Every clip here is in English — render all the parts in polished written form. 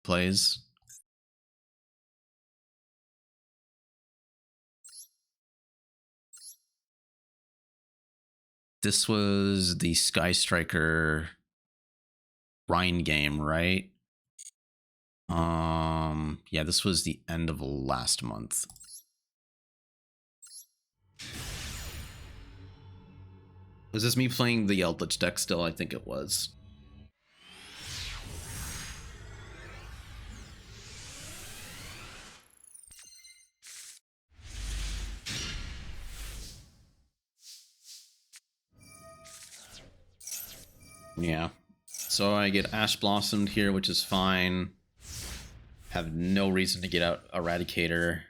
plays. This was the Sky Striker Rhine game, right? Yeah, this was the end of last month. Was this me playing the Eldlich deck still? I think it was. Yeah. So I get Ash Blossomed here, which is fine. Have no reason to get out Eradicator.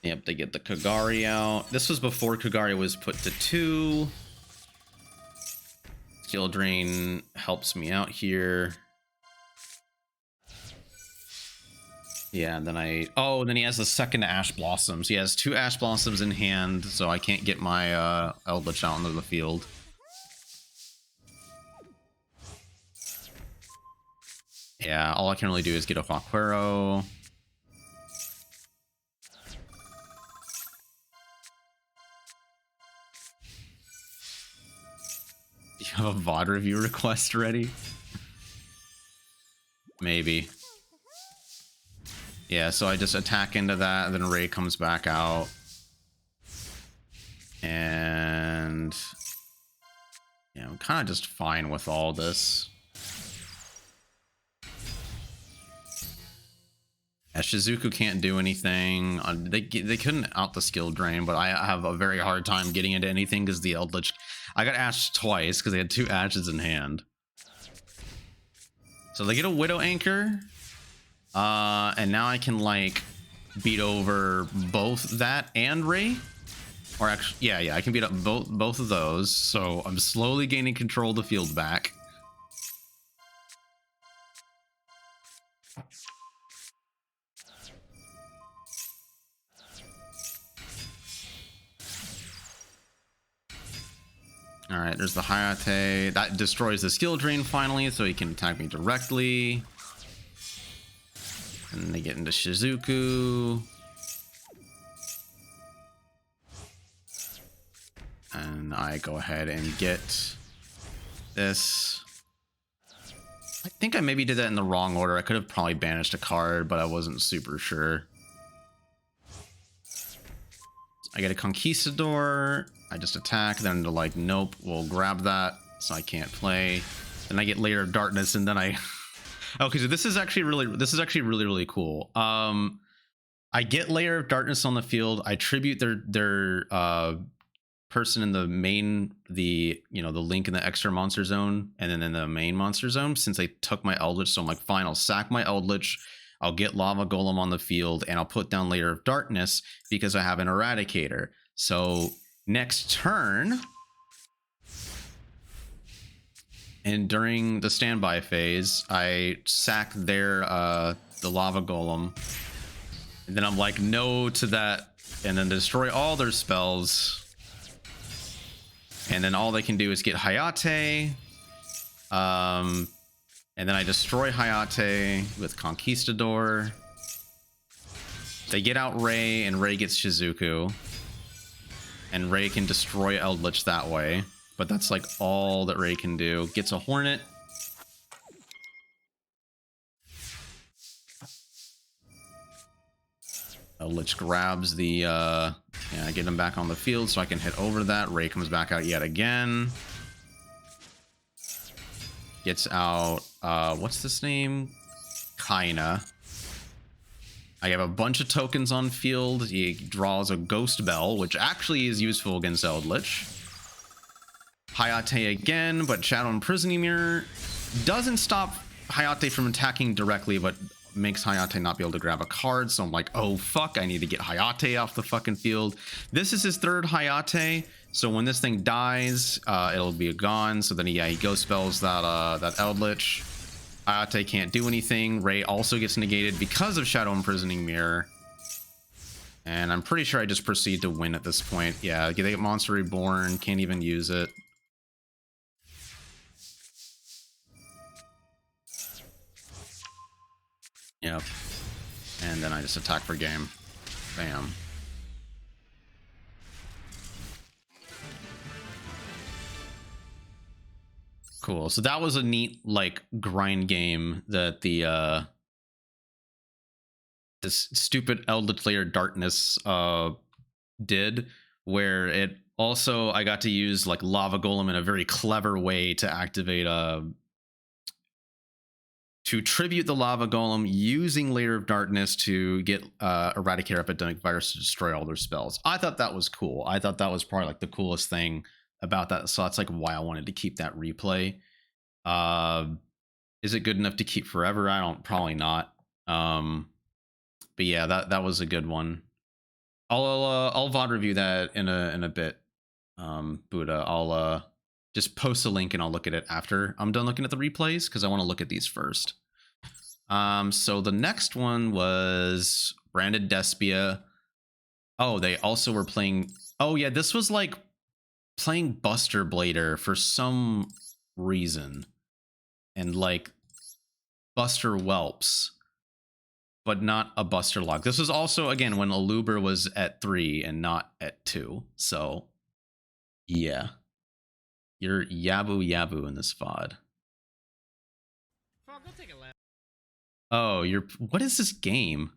Yep, they get the Kagari out. This was before Kagari was put to 2. Skill Drain helps me out here. Yeah, and then then he has the second Ash Blossoms. He has 2 Ash Blossoms in hand, so I can't get my Eldlich out into the field. Yeah, all I can really do is get a Huaquero. Do you have a VOD review request ready? Maybe. Yeah, so I just attack into that, and then Ray comes back out. And yeah, I'm kind of just fine with all this. Yeah, Shizuku can't do anything. They couldn't out the skill drain, but I have a very hard time getting into anything because the Eldlich... I got Ash twice because they had 2 Ashes in hand. So they get a Widow Anchor. And now I can, like, beat over both that and Ray. Or actually, yeah, I can beat up both of those. So I'm slowly gaining control of the field back. All right, there's the Hayate. That destroys the skill drain finally, so he can attack me directly. And they get into Shizuku. And I go ahead and get this. I think I maybe did that in the wrong order. I could have probably banished a card, but I wasn't super sure. I get a Conquistador. I just attack. Then they're like, nope, we'll grab that. So I can't play. Then I get Lair of Darkness, and then I... Okay, so this is actually really cool. I get Lair of Darkness on the field. I tribute their person in the main, the link in the extra monster zone, and then in the main monster zone, since they took my Eldlich. So I'm like, fine, I'll sack my Eldlich. I'll get Lava Golem on the field, and I'll put down Lair of Darkness because I have an Eradicator. So next turn, and during the standby phase, I sack their the Lava Golem, and then I'm like, no to that, and then destroy all their spells. And then all they can do is get Hayate. And then I destroy Hayate with Conquistador. They get out Ray, and Ray gets Shizuku. And Ray can destroy Eldlich that way. But that's like all that Ray can do. Gets a Hornet. Eldlich grabs the... yeah, get him back on the field so I can hit over that. Ray comes back out yet again. Gets out... what's this name? Kaina. I have a bunch of tokens on field. He draws a Ghost Bell, which actually is useful against Eldlich. Hayate again, but Shadow Imprisoning Mirror doesn't stop Hayate from attacking directly, but makes Hayate not be able to grab a card. So I'm like, oh fuck, I need to get Hayate off the fucking field. This is his third Hayate, so when this thing dies, it'll be gone. So then he Ghost Spells that Eldlich. Hayate can't do anything. Ray also gets negated because of Shadow Imprisoning Mirror. And I'm pretty sure I just proceed to win at this point. Yeah, they get Monster Reborn, can't even use it. Yep. And then I just attack for game. Bam. Cool. So that was a neat, like, grind game that the this stupid Eldlich Lair of Darkness did, where it also, I got to use like Lava Golem in a very clever way to activate to tribute the Lava Golem using Lair of Darkness to get Eradicate Epidemic Virus to destroy all their spells. I thought that was cool. I thought that was probably like the coolest thing about that. So that's like why I wanted to keep that replay. Is it good enough to keep forever? Probably not. But yeah, that was a good one. I'll VOD review that in a bit. Buddha, I'll just post a link and I'll look at it after I'm done looking at the replays, because I want to look at these first. So the next one was Branded Despia. Oh, they also were playing. Oh yeah, this was like playing Buster Blader for some reason, and like Buster Whelps, but not a Buster Lock. This was also, again, when Aluber was at 3 and not at 2. So yeah, you're Yabu Yabu in this VOD. Fuck, go take a lap. Oh, what is this game?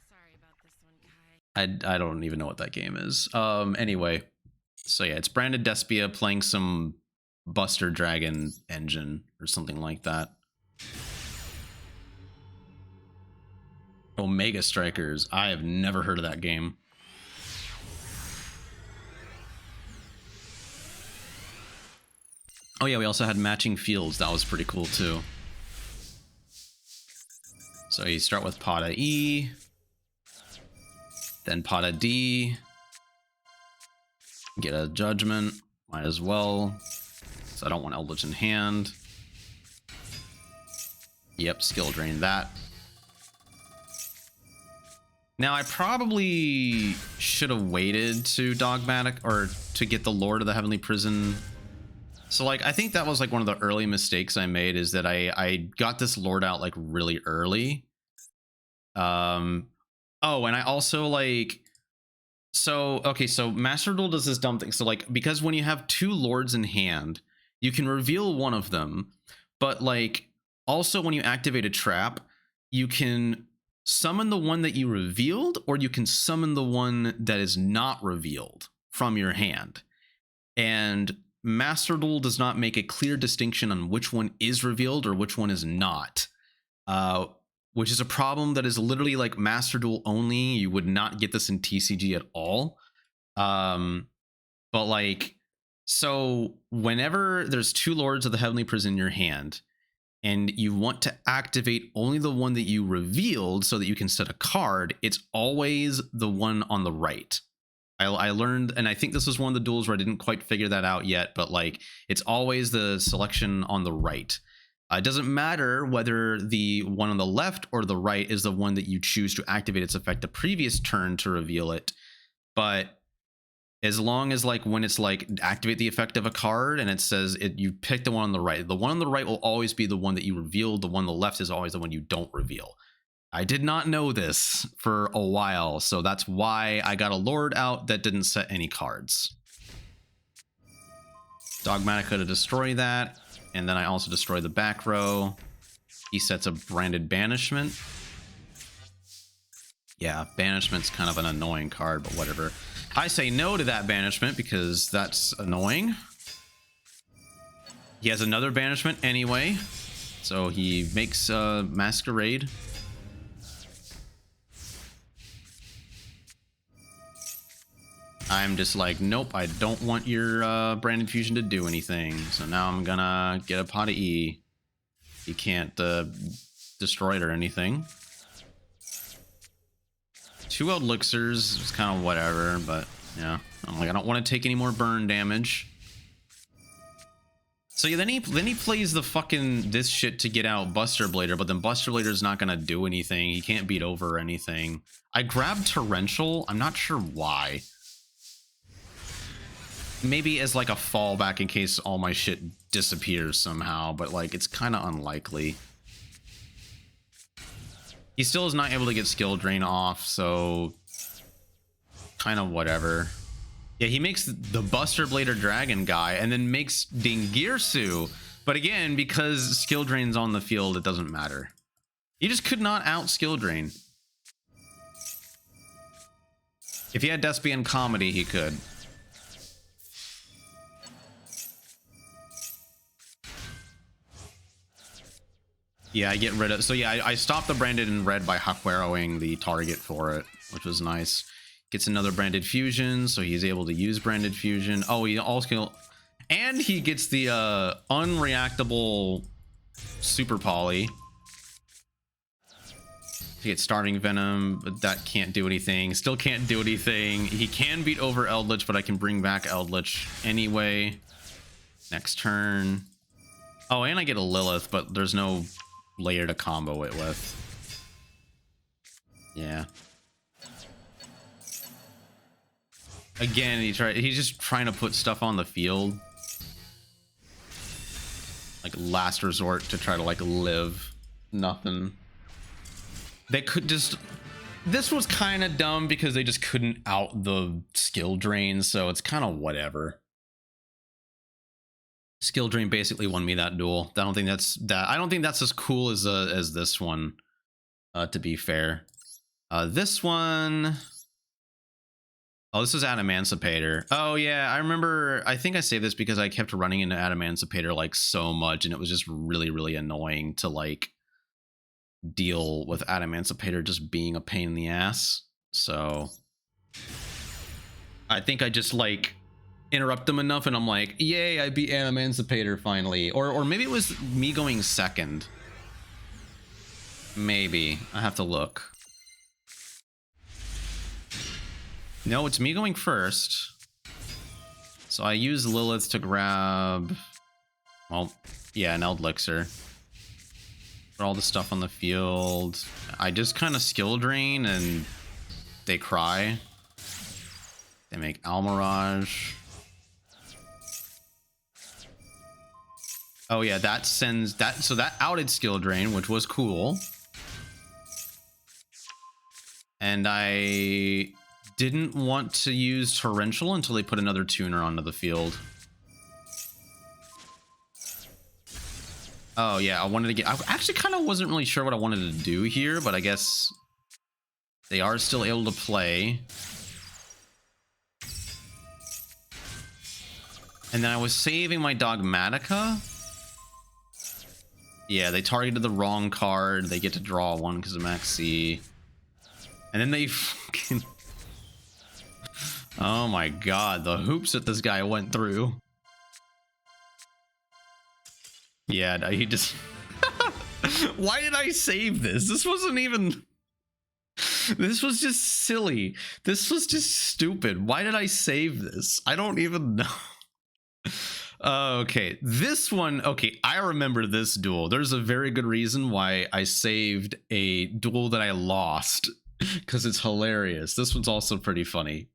Sorry about this one, Kai. I don't even know what that game is. Anyway, so yeah, it's Branded Despia playing some Buster Dragon engine or something like that. Omega Strikers. I have never heard of that game. Oh yeah, we also had matching fields. That was pretty cool too. So you start with Pada E, then Pada D, get a judgment, might as well. So I don't want Eldlich in hand. Yep, skill drain that. Now I probably should have waited to Dogmatic or to get the Lord of the Heavenly Prison. So like, I think that was like one of the early mistakes I made, is that I got this Lord out like really early. Oh, and I also like, so, okay, so Master Duel does this dumb thing. So like, because when you have 2 Lords in hand, you can reveal one of them, but like, also when you activate a trap, you can summon the one that you revealed, or you can summon the one that is not revealed from your hand. And Master Duel does not make a clear distinction on which one is revealed or which one is not, which is a problem that is literally like Master Duel only. You would not get this in TCG at all. But like, so whenever there's 2 Lords of the Heavenly Prison in your hand, and you want to activate only the one that you revealed so that you can set a card, it's always the one on the right. I learned, and I think this was one of the duels where I didn't quite figure that out yet, but like, it's always the selection on the right. It doesn't matter whether the one on the left or the right is the one that you choose to activate its effect the previous turn to reveal it. But as long as like when it's like activate the effect of a card and it says you pick the one on the right, the one on the right will always be the one that you revealed. The one on the left is always the one you don't reveal. I did not know this for a while, so that's why I got a Lord out that didn't set any cards. Dogmatica to destroy that, and then I also destroy the back row. He sets a Branded Banishment. Yeah, Banishment's kind of an annoying card, but whatever. I say no to that Banishment because that's annoying. He has another Banishment anyway, so he makes Masquerade. I'm just like, nope, I don't want your Branded Fusion to do anything. So now I'm gonna get a pot of E. You can't destroy it or anything. 2 Elixirs is kind of whatever, but yeah, I'm like, I don't want to take any more burn damage. So yeah, then he plays the fucking this shit to get out Buster Blader, but then Buster Blader's not gonna do anything. He can't beat over or anything. I grabbed Torrential. I'm not sure why. Maybe as like a fallback in case all my shit disappears somehow, but like it's kind of unlikely. He still is not able to get skill drain off, so kind of whatever. Yeah, he makes the Buster Blader Dragon guy and then makes Dingirsu. But again, because skill drain's on the field, it doesn't matter. He just could not out skill drain. If he had Despia and Comedy, he could. Yeah, I get rid of... So yeah, I stopped the branded in red by Hakueroing the target for it, which was nice. Gets another branded fusion, so he's able to use branded fusion. Oh, he also... And he gets the unreactable super poly. He gets starving venom, but that can't do anything. Still can't do anything. He can beat over Eldlich, but I can bring back Eldlich anyway. Next turn. Oh, and I get a Lilith, but there's no layer to combo it with. Yeah. Again, he's just trying to put stuff on the field. Like last resort to try to like live. Nothing. They could just... This was kind of dumb because they just couldn't out the skill drain, so it's kind of whatever. Skill drain basically won me that duel. I don't think that's as cool as this one, to be fair. This one... Oh, this is Adamancipator. Oh yeah, I remember, I think I say this because I kept running into Adamancipator like so much and it was just really, really annoying to like deal with Adamancipator just being a pain in the ass. So I think I just like interrupt them enough and I'm like, yay, I beat Adamancipator finally. Or maybe it was me going second. Maybe. I have to look. No, it's me going first. So I use Lilith to grab... Well, yeah, an Eldlixir. Put all the stuff on the field. I just kind of skill drain and they cry. They make Almirage. Oh yeah, that sends... So that outed skill drain, which was cool. And I... didn't want to use Torrential until they put another tuner onto the field. Oh yeah, I wanted to get... I actually kind of wasn't really sure what I wanted to do here, but I guess they are still able to play. And then I was saving my Dogmatica. Yeah, they targeted the wrong card. They get to draw one because of Max C. And then they fucking... Oh my god, the hoops that this guy went through. Yeah, he just... Why did I save this? This wasn't even... This was just silly. This was just stupid. Why did I save this? I don't even know. Okay, this one... Okay, I remember this duel. There's a very good reason why I saved a duel that I lost. Because it's hilarious. This one's also pretty funny.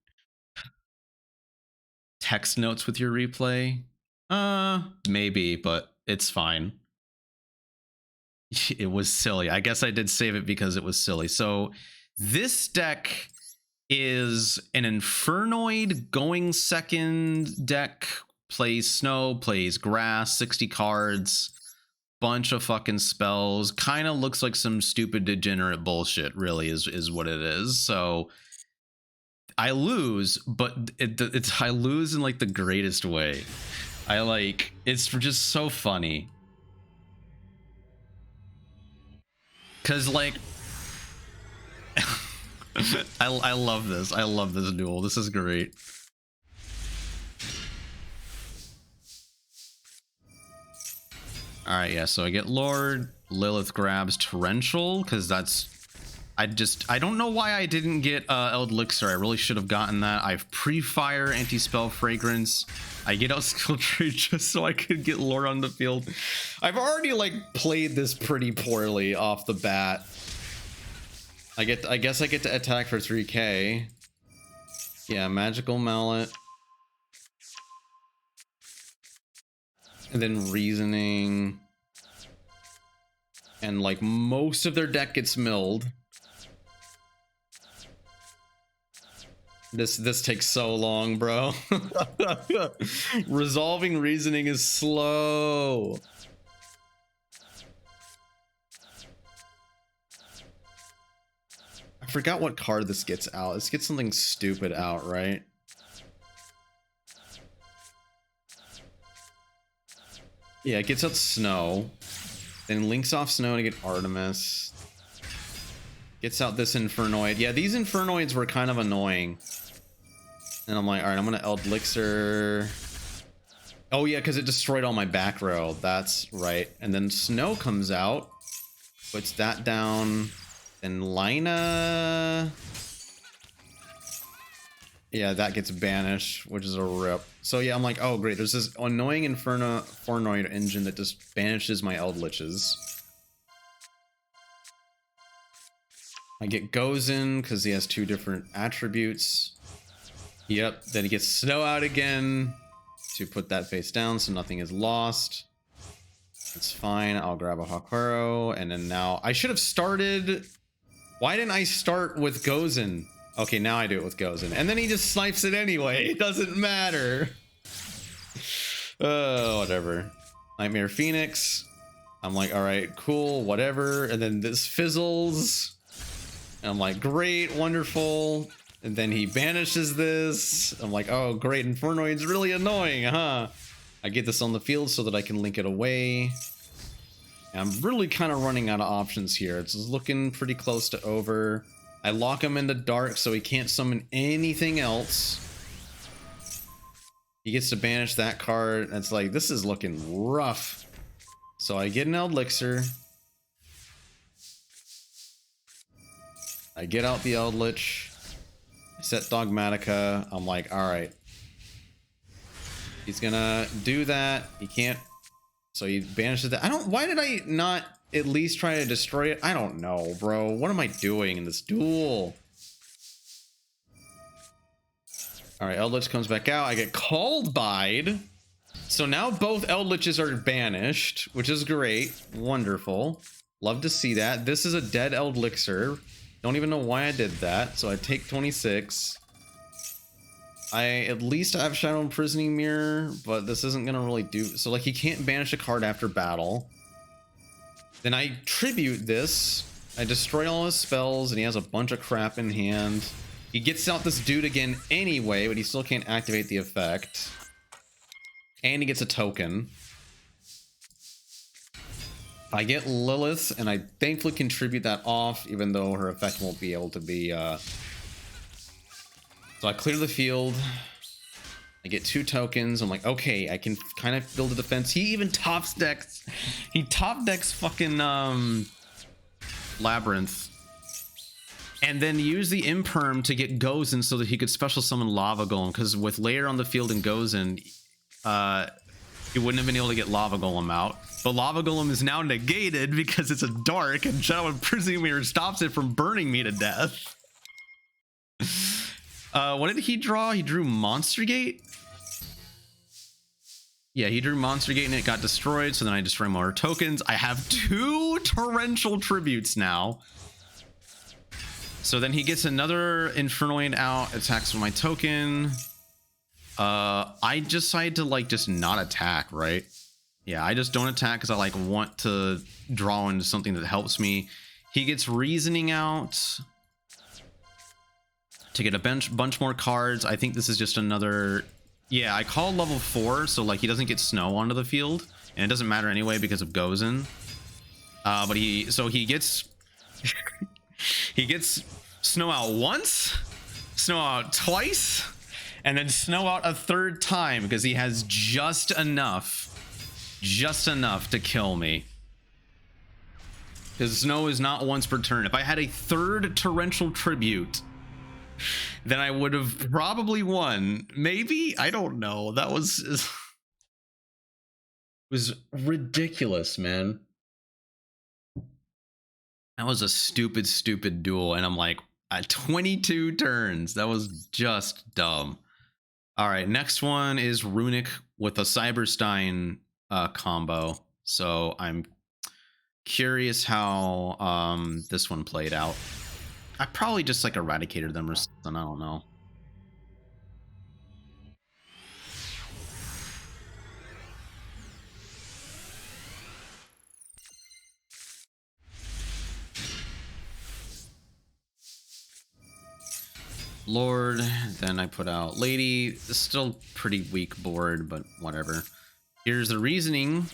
Text notes with your replay? Maybe, but it's fine. It was silly. I guess I did save it because it was silly. So this deck is an Infernoid going second deck. Plays snow, plays grass, 60 cards, bunch of fucking spells. Kind of looks like some stupid degenerate bullshit, really, is what it is. So I lose, but I lose in like the greatest way. It's just so funny. Cause like, I love this. I love this duel. This is great. All right, yeah. So I get Lord. Lilith grabs Torrential because that's... I don't know why I didn't get Eldlixir. I really should have gotten that. I have pre-fire, anti-spell, fragrance. I get out skill tree just so I could get Lord on the field. I've already like played this pretty poorly off the bat. I guess I get to attack for 3k. Yeah, magical mallet. And then reasoning. and like most of their deck gets milled. This takes so long, bro. Resolving reasoning is slow. I forgot what card this gets out. This gets something stupid out, right? Yeah, it gets out Snow. Then links off Snow to get Artemis. Gets out this Infernoid. Yeah, these Infernoids were kind of annoying. And I'm like, all right, I'm going to Eldlixir. Oh, yeah, because it destroyed all my back row. That's right. And then Snow comes out. Puts that down. Then Lina. Yeah, that gets banished, which is a rip. So yeah, I'm like, oh great, there's this annoying Infernoid engine that just banishes my Eldliches. I get Gozen because he has 2 different attributes. Yep, then he gets Snow out again to put that face down so nothing is lost. It's fine, I'll grab a Hakuro, and then now I should have started. Why didn't I start with Gozen? Okay, now I do it with Gozen. And then he just snipes it anyway. It doesn't matter. Oh, whatever. Nightmare Phoenix. I'm like, all right, cool, whatever. And then this fizzles. And I'm like, great, wonderful. And then he banishes this. I'm like, oh, great, Infernoid's really annoying, huh? I get this on the field so that I can link it away. And I'm really kind of running out of options here. It's looking pretty close to over. I lock him into dark so he can't summon anything else. He gets to banish that card. It's like, this is looking rough. So I get an Eldlixir. I get out the Eldlich. I set Dogmatica. I'm like, all right. He's gonna do that. He can't. So he banishes that. I don't. Why did I not at least try to destroy it? I don't know, bro. What am I doing in this duel? All right, Eldlich comes back out. I get called by. So now both Eldliches are banished, which is great. Wonderful. Love to see that. This is a dead Eldlixir. Don't even know why I did that. So I take 26. I at least have Shadow Imprisoning Mirror, but this isn't going to really do. So like he can't banish a card after battle. Then I tribute this. I destroy all his spells and he has a bunch of crap in hand. He gets out this dude again anyway, but he still can't activate the effect. And he gets a token. I get Lilith, and I thankfully contribute that off, even though her effect won't be able to be... So I clear the field. I get 2 tokens. I'm like, okay, I can kind of build a defense. He even top decks... He top decks fucking Labyrinth. And then use the Imperm to get Gozen so that he could special summon Lava Golem. Because with Lair on the field and Gozen, he wouldn't have been able to get Lava Golem out. But Lava Golem is now negated because it's a dark, and Shadow Imprisoning Mirror stops it from burning me to death. What did he draw? He drew Monster Gate? Yeah, he drew Monster Gate and it got destroyed, so then I destroy more tokens. I have 2 Torrential Tributes now. So then he gets another Infernoid out, attacks with my token. I decide to like just not attack, right? Yeah, I just don't attack because I like want to draw into something that helps me. He gets Reasoning out to get a bunch more cards. I think this is just another... Yeah, I call level 4, so like he doesn't get Snow onto the field, and it doesn't matter anyway because of Gozen. But he gets he gets Snow out once, Snow out twice, and then Snow out a 3rd time because he has just enough to kill me. Because Snow is not once per turn. If I had a 3rd Torrential Tribute, then I would have probably won. Maybe? I don't know. That was ridiculous, man. That was a stupid duel. And I'm like, at 22 turns. That was just dumb. All right, next one is Runick with a Cyberstein combo. So I'm curious how this one played out. I probably just like eradicated them or something. I don't know. Lord, then I put out Lady. It's still pretty weak board, but whatever. Here's the reasoning.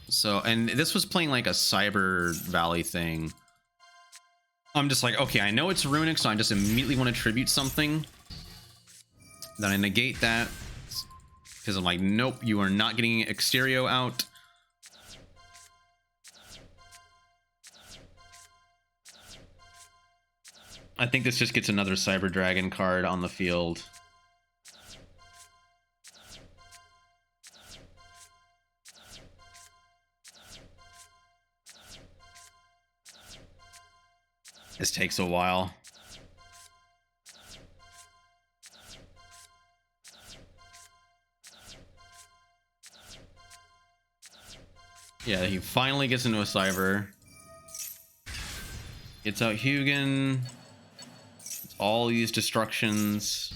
So, and this was playing like a Cyber Valley thing. I'm just like, okay, I know it's Runick, so I just immediately want to tribute something. Then I negate that because I'm like, nope, you are not getting Exterio out. I think this just gets another Cyber Dragon card on the field. This takes a while. Yeah, he finally gets into a Cyber. Gets out Hugin. All these destructions.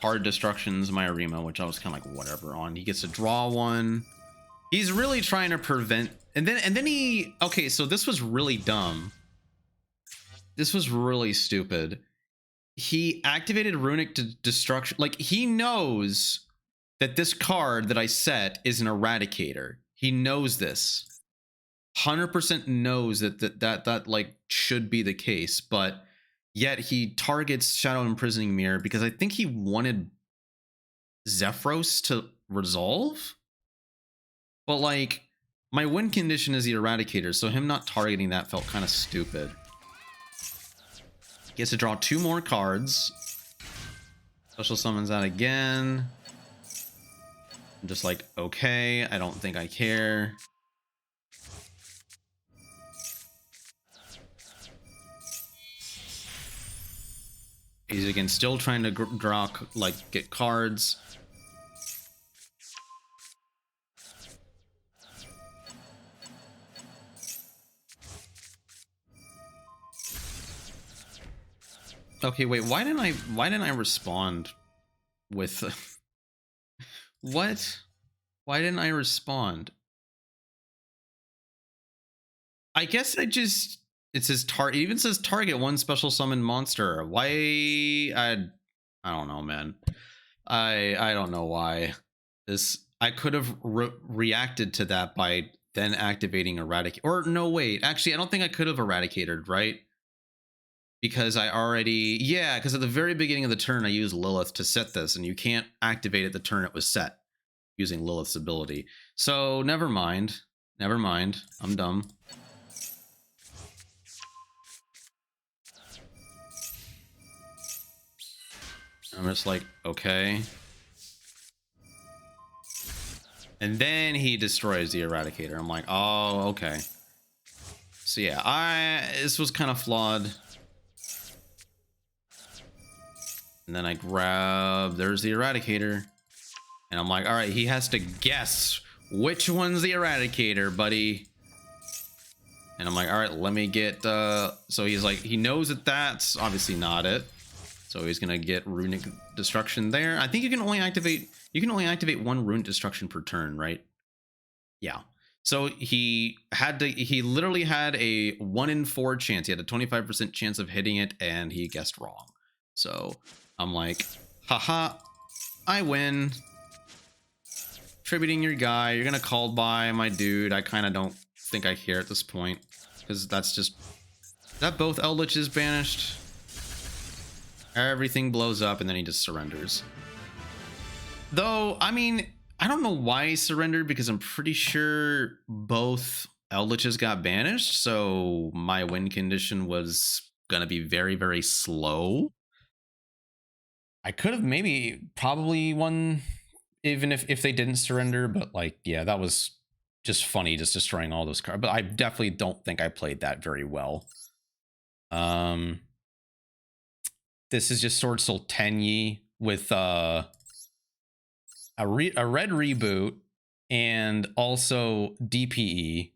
Hard destructions, my Arima, which I was kind of like whatever on. He gets to draw one. He's really trying to prevent, and then he, okay, so this was really dumb. This was really stupid. He activated Runick to destruction. Like, he knows that this card that I set is an Eradicator. He knows this. 100% knows that like should be the case, but yet he targets Shadow Imprisoning Mirror because I think he wanted Zephyros to resolve. But like, my win condition is the Eradicator, so him not targeting that felt kind of stupid. He gets to draw 2 more cards. Special summons that again. I'm just like, okay, I don't think I care. He's again still trying to draw, like, get cards. Okay, wait, why didn't I respond with what? Why didn't I respond? I guess I just, it says target, it even says target 1 special summon monster. Why? I don't know, man. I don't know why. I could have reacted to that by then activating Eradicate. Or no, wait. Actually, I don't think I could have Eradicated, right? Because I already, yeah, because at the very beginning of the turn, I used Lilith to set this, and you can't activate it the turn it was set using Lilith's ability. So never mind. Never mind. I'm dumb. I'm just like, okay. And then he destroys the Eradicator. I'm like, oh, okay. So yeah, this was kind of flawed. And then I grab, there's the Eradicator. And I'm like, all right, he has to guess which one's the Eradicator, buddy. And I'm like, all right, let me get, so he's like, he knows that that's obviously not it. So he's gonna get Runick Destruction there. I think you can only activate 1 Runick Destruction per turn, right? Yeah. So he literally had a 1 in 4 chance. He had a 25% chance of hitting it, and he guessed wrong. So I'm like, haha, I win. Tributing your guy. You're gonna call by my dude. I kind of don't think I care at this point, because that's just, that both Eldlich is banished. Everything blows up, and then he just surrenders. Though, I mean, I don't know why he surrendered, because I'm pretty sure both Eldliches got banished, so my win condition was gonna be very, very slow. I could have probably won even if they didn't surrender, but like, yeah, that was just funny, just destroying all those cards. But I definitely don't think I played that very well. This is just Swordsoul Tenyi with a red reboot, and also DPE.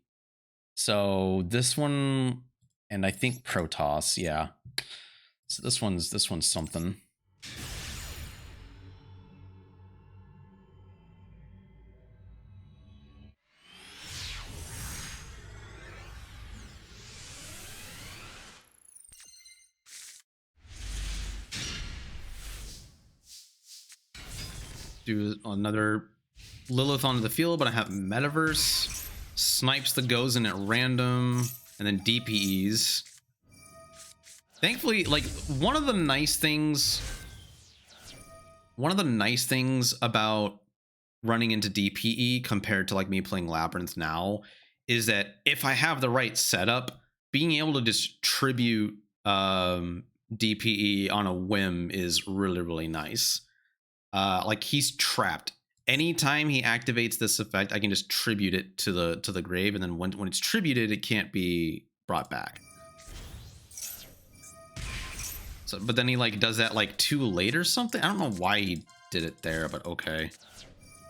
So this one, and I think Protoss, yeah. So this one's something. Do another Lilith onto the field, but I have Metaverse. Snipes the Gozen at random, and then DPEs. Thankfully, like, one of the nice things about running into DPE compared to like me playing Labyrinth now is that if I have the right setup, being able to distribute DPE on a whim is really, really nice. Like, he's trapped. Anytime he activates this effect, I can just tribute it to the grave, and then when it's tributed, it can't be brought back. So, but then he like does that like too late or something. I don't know why he did it there, but okay.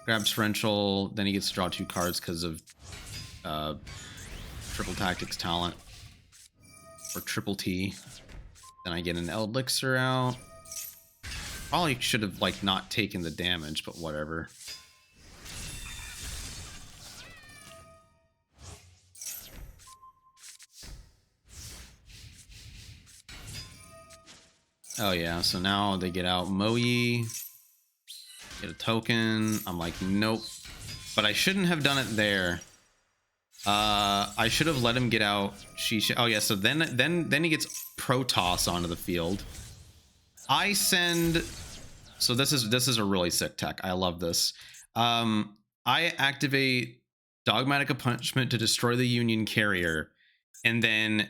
Grabs torrential, then he gets to draw 2 cards because of triple tactics talent or triple T. Then I get an Elixir out. Probably should have like not taken the damage, but whatever. Oh yeah, so now they get out Moyi, get a token. I'm like, nope. But I shouldn't have done it there. I should have let him get out Shisha. Oh yeah, so then he gets Protoss onto the field. I send. So this is a really sick tech. I love this. I activate Dogmatic Punishment to destroy the Union carrier, and then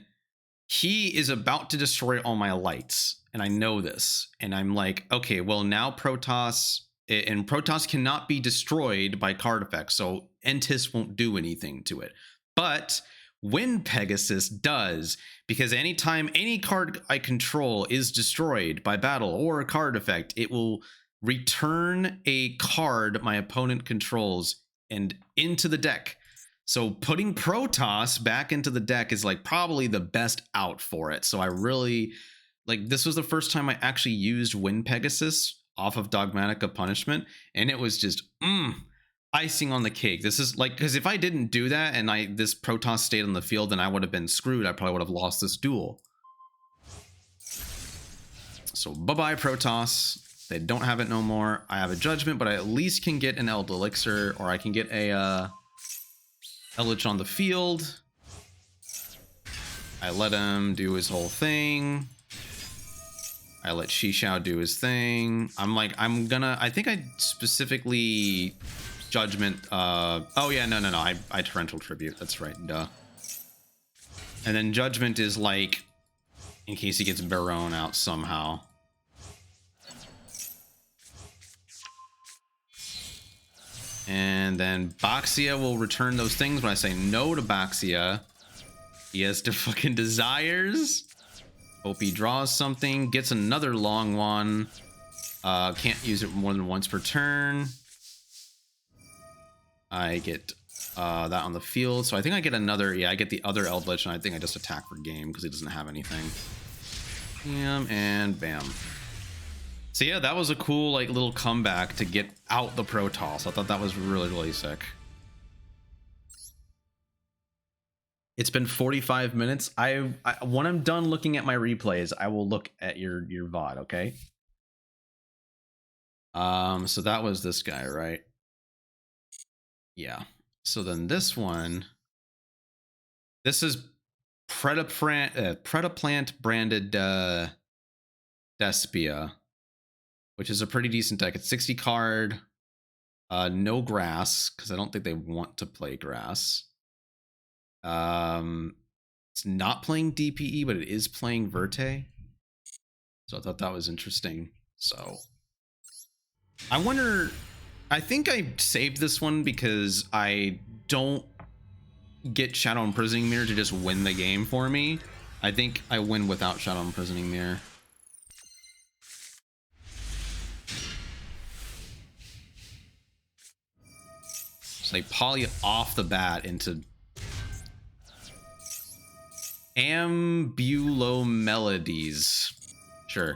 he is about to destroy all my lights, and I know this, and I'm like, okay, well now Protoss, and Protoss cannot be destroyed by card effects, so Entis won't do anything to it. But Wind Pegasus does, because anytime any card I control is destroyed by battle or a card effect, it will return a card my opponent controls and into the deck. So putting Protoss back into the deck is like probably the best out for it. So I really like, this was the first time I actually used Wind Pegasus off of Dogmatic Punishment, and it was just icing on the cake. This is like, because if I didn't do that and this Protoss stayed on the field, then I would have been screwed. I probably would have lost this duel. So bye-bye Protoss. They don't have it no more. I have a Judgment, but I at least can get an Elixir, or I can get a Eldlich on the field. I let him do his whole thing. I let Shishao do his thing. I'm like, I think I specifically Judgment. Oh yeah, no. I Torrential Tribute. That's right, duh. And then Judgment is like, in case he gets Baron out somehow. And then Baxia will return those things when I say no to Baxia. He has to fucking Desires. Hope he draws something. Gets another long one. Can't use it more than once per turn. I get that on the field. So I think I get another. Yeah, I get the other Eldlich, and I think I just attack for game because he doesn't have anything. Bam, and bam. So yeah, that was a cool like little comeback to get out the Protoss. I thought that was really, really sick. It's been 45 minutes. When I'm done looking at my replays, I will look at your VOD, okay? So that was this guy, right? Yeah. So then this one, this is Predaplant branded Despia, which is a pretty decent deck. It's 60 card, no grass, because I don't think they want to play grass. It's not playing DPE, but it is playing Verte. So I thought that was interesting. So I wonder, I think I saved this one because I don't get Shadow Imprisoning Mirror to just win the game for me. I think I win without Shadow Imprisoning Mirror. So they poly off the bat into Ambulomelodies. Sure.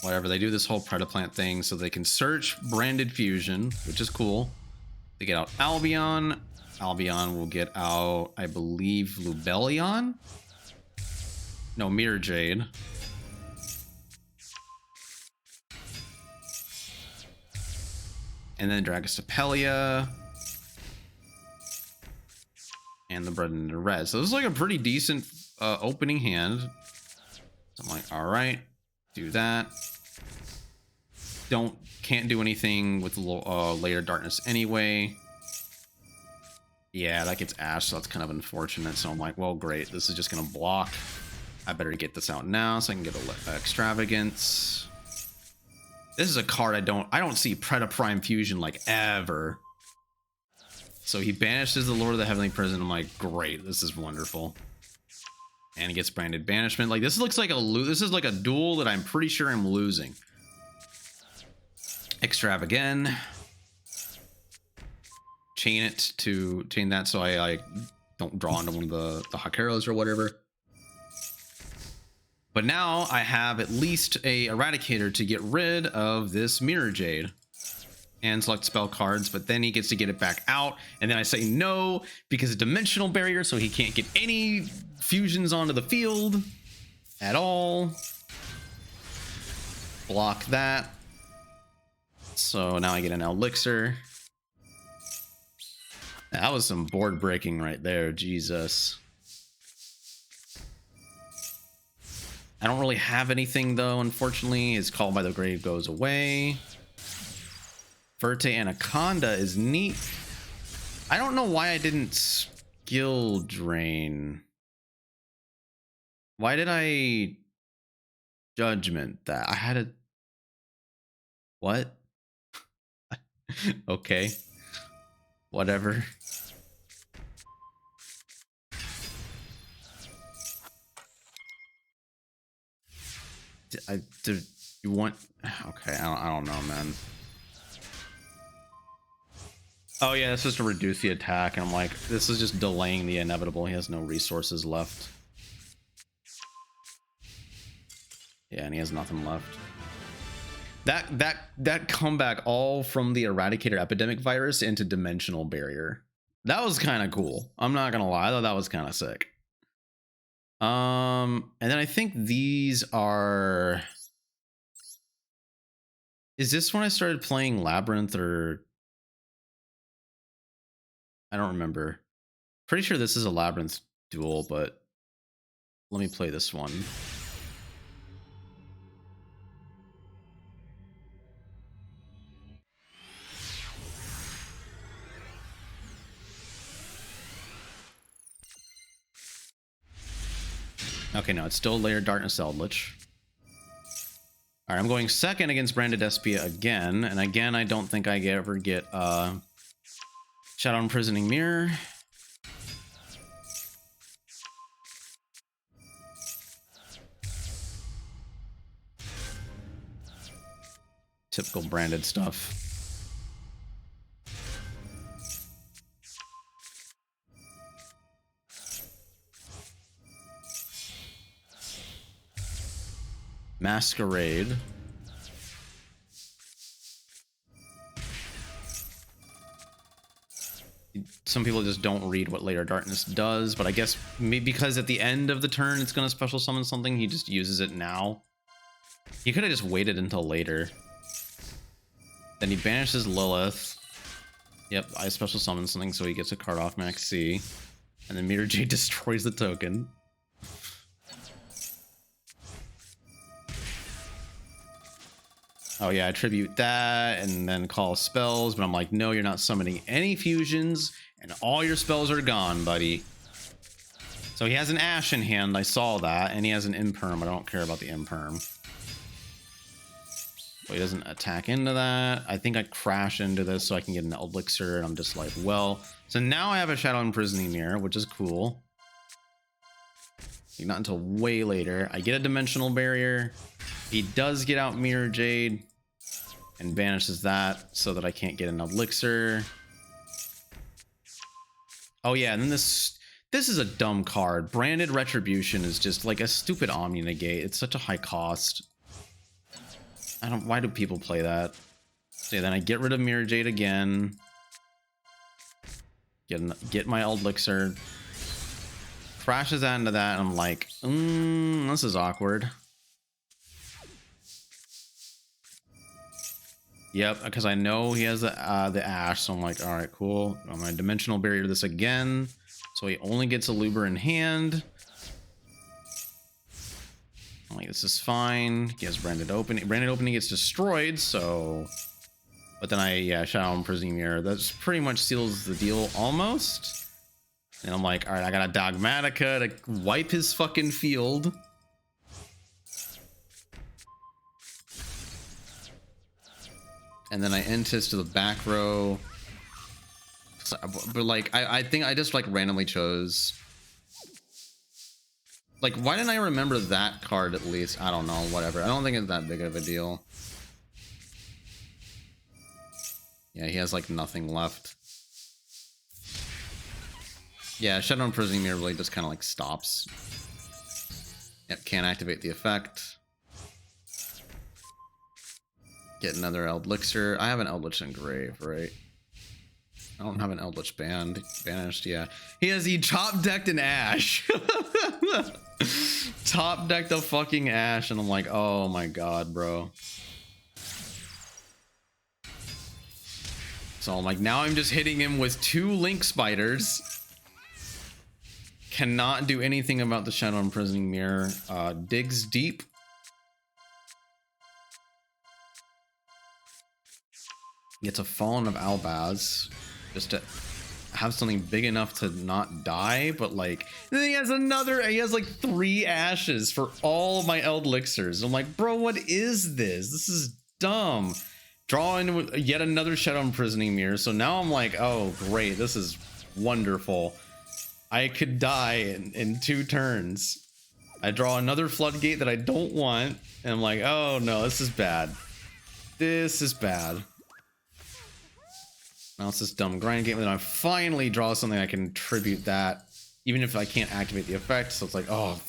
Whatever, they do this whole Predaplant thing so they can search Branded Fusion, which is cool. They get out Albion. Albion will get out, I believe, Lubellion? No, Mirror Jade. And then Dragostapelia. And the Bread and the Red. So this is like a pretty decent opening hand. So I'm like, alright, do that. Can't do anything with Lair of Darkness anyway. Yeah, that gets Ash, so that's kind of unfortunate. So I'm like, well, great. This is just gonna block. I better get this out now so I can get a Extravagance. This is a card I don't see Predaprime Fusion like ever. So he banishes the Lord of the Heavenly Prison. I'm like, great, this is wonderful. And he gets Branded Banishment. Like this looks like this is like a duel that I'm pretty sure I'm losing. Extrav again. Chain that so I don't draw into one of the Hakeros or whatever. But now I have at least a Eradicator to get rid of this Mirror Jade. And select spell cards, but then he gets to get it back out. And then I say no, because of Dimensional Barrier, so he can't get any fusions onto the field at all. Block that. So now I get an Elixir. That was some board breaking right there, Jesus. I don't really have anything though, unfortunately. His Call by the Grave goes away. Verte Anaconda is neat. I don't know why I didn't skill drain. Why did I judgment that? I had a... What? Okay. Whatever. Do you want... Okay, I don't know, man. Oh yeah, this is to reduce the attack, and I'm like, this is just delaying the inevitable. He has no resources left. Yeah, and he has nothing left. That comeback all from the Eradicator Epidemic Virus into Dimensional Barrier. That was kind of cool. I'm not gonna lie, I thought that was kind of sick. And then I think these are... Is this when I started playing Labyrinth or... I don't remember. Pretty sure this is a Labyrinth duel, but let me play this one. Okay, no, it's still Lair of Darkness Eldlich. Alright, I'm going second against Branded Despia again, and again, I don't think I ever get Shadow Imprisoning Mirror. Typical Branded stuff. Masquerade. Some people just don't read what Lair of Darkness does, but I guess maybe because at the end of the turn it's going to special summon something, he just uses it now. He could have just waited until later. Then he banishes Lilith. Yep, I special summon something so he gets a card off Max C. And then Mirror Jade destroys the token. Oh yeah, I tribute that and then call spells, but I'm like, no, you're not summoning any fusions, and all your spells are gone, buddy. So he has an Ash in hand, I saw that, and he has an Imperm. I don't care about the Imperm. So he doesn't attack into that. I think I crash into this so I can get an Elixir, and I'm just like, well. So now I have a Shadow Imprisoning Mirror, which is cool. Not until way later. I get a Dimensional Barrier. He does get out Mirror Jade and banishes that so that I can't get an Elixir. Oh yeah, and then this is a dumb card. Branded Retribution is just like a stupid Omni Negate. It's such a high cost. Why do people play that? So then I get rid of Mirror Jade again. Get my Elixir. Crashes that into that, and I'm like, this is awkward. Yep, because I know he has the Ash, so I'm like, all right, cool. I'm gonna Dimensional Barrier this again, so he only gets a Luber in hand. I'm like, this is fine. He has Branded Opening. Branded Opening gets destroyed, so... But then Shadow Imprisoning Mirror. That pretty much seals the deal, almost. And I'm like, all right, I got a Dogmatica to wipe his fucking field. And then I Entis to the back row. So, but like, I think I just like randomly chose. Like, why didn't I remember that card at least? I don't know, whatever. I don't think it's that big of a deal. Yeah, he has like nothing left. Yeah, Shadow Imprisoning Mirror really just kind of like stops. Yep, can't activate the effect. Get another Elixir. I have an Eldlich Engrave, right? I don't have an Eldlich banished. Yeah, he top decked an Ash. Top decked a fucking Ash, and I'm like, oh my god, bro. So I'm like, now I'm just hitting him with 2 Link Spiders. Cannot do anything about the Shadow Imprisoning Mirror. Digs deep. Gets a Fallen of Albaz. Just to have something big enough to not die, but like... Then he has like 3 Ashes for all of my Elixers. I'm like, bro, what is this? This is dumb. Draw in yet another Shadow Imprisoning Mirror. So now I'm like, oh, great. This is wonderful. I could die in 2 turns. I draw another Floodgate that I don't want. And I'm like, oh, no, this is bad. This is bad. Now it's this dumb grind game. And then I finally draw something I can tribute that. Even if I can't activate the effect. So it's like, oh...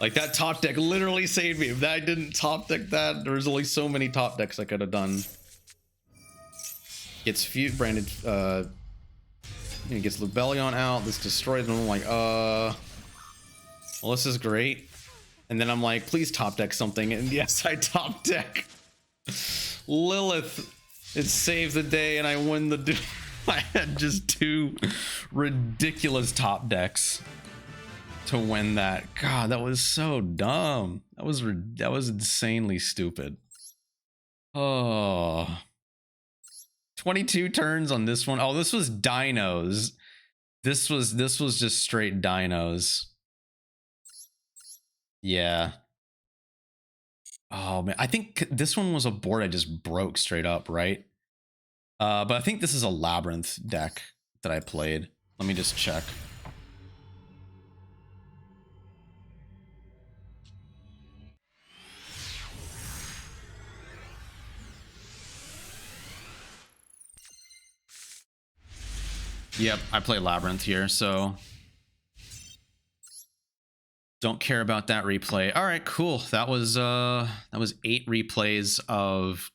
Like, that top deck literally saved me. If I didn't top deck that, there's only so many top decks I could have done. Gets branded, gets Lubellion out. This destroys them. I'm like, well, this is great. And then I'm like, please top deck something. And yes, I top deck Lilith. It saves the day, and I win the. I had just 2 ridiculous top decks to win that. God, that was so dumb. That was insanely stupid. Oh. 22 turns on this one. Oh, this was dinos. This was just straight dinos. Yeah. Oh man, I think this one was a board I just broke straight up, right? But I think this is a Labyrinth deck that I played. Let me just check. Yep, I play Labyrinth here, so don't care about that replay. All right, cool. That was 8 replays of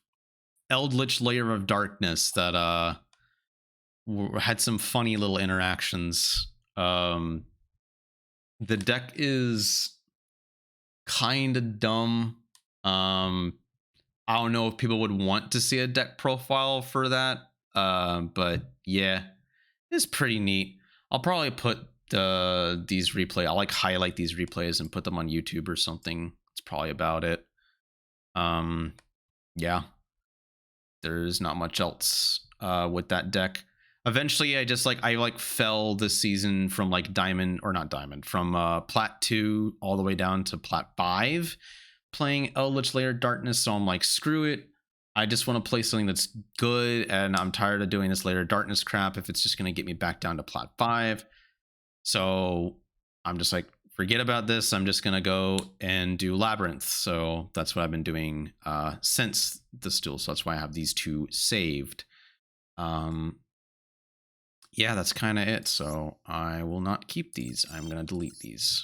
Eldlich Lair of Darkness that had some funny little interactions. The deck is kind of dumb. I don't know if people would want to see a deck profile for that, but yeah. It's pretty neat. I'll probably put these replay. I'll like highlight these replays and put them on YouTube or something. It's probably about it. Yeah. There's not much else with that deck. Eventually, I fell this season from like from Plat 2 all the way down to Plat 5, playing Eldlich Lair of Darkness. So I'm like, screw it. I just want to play something that's good, and I'm tired of doing this Lair of Darkness crap if it's just going to get me back down to Plat 5. So I'm just like, forget about this. I'm just going to go and do Labyrinth. So that's what I've been doing since this duel. So that's why I have these 2 saved. yeah, that's kind of it. So I will not keep these. I'm going to delete these.